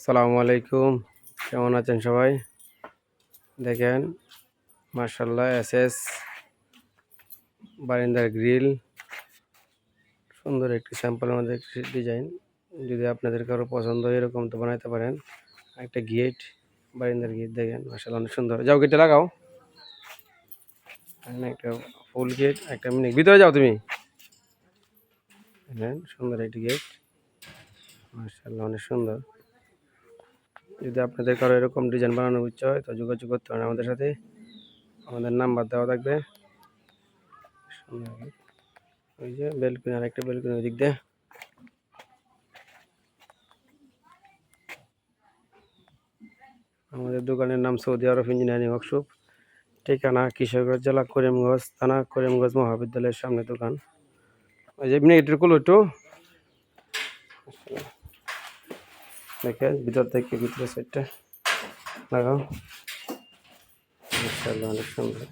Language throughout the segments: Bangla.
আসসালামু আলাইকুম, কেমন আছেন সবাই? দেখেন, মার্শাল্লাহ এসএস বারিন্দার গ্রিল, সুন্দর একটি স্যাম্পলের মধ্যে একটি ডিজাইন। যদি আপনাদের কারো পছন্দ হয় এরকম তো বানাইতে পারেন। একটা গেট, বারিন্দার গেট দেখেন, মার্শাল্লাহ অনেক সুন্দর। যাও গেটে লাগাও, একটা ফুল গেট, একটা মিনি। ভিতরে যাও তুমি। দেখেন সুন্দর একটি গেট, মার্শাল্লাহ অনেক সুন্দর। যদি আপনাদের কারো এরকম ডিজাইন বানানোর ইচ্ছা হয় তো যোগাযোগ করতে পারেন আমাদের সাথে। আমাদের নাম্বার দেওয়া থাকবে। ওই যে বেলকুনি, আর একটা বেলকুনি ওই দিক দিয়ে। আমাদের দোকানের নাম সৌদি আরব ইঞ্জিনিয়ারিং ওয়ার্কশপ। ঠিকানা কিশোরগঞ্জ জেলা, করিমগঞ্জ থানা, করিমগঞ্জ মহাবিদ্যালয়ের সামনে দোকান। ওই যে মিনিটের কুলো একটু দেখে ভিতর থেকে ভিতরে সাইডটা লাগাও। ইনশাআল্লাহ অনেক সুন্দর।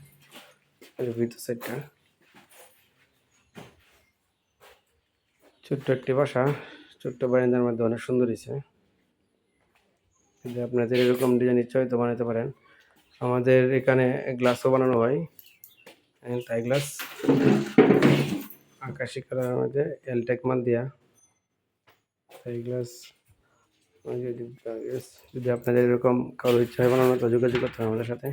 এই ভিতর সাইডটা ছোট্ট একটি বাসা, ছোট্ট বারান্দার মধ্যে অনেক সুন্দর হয়েছে। যদি আপনাদের এরকম ডিজাইন ইচ্ছা হয় তো বানাতে পারেন। আমাদের এখানে গ্লাসও বানানো হয়, তাই গ্লাস আকাশি কালারের মধ্যে এলটেক মাল দিয়া তাই গ্লাস। যদি আপনাদের এরকম কারো ইচ্ছা হয় বানানো তো যোগাযোগ করতে হবে আমাদের সাথে।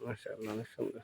মাশাআল্লাহ অনেক সুন্দর।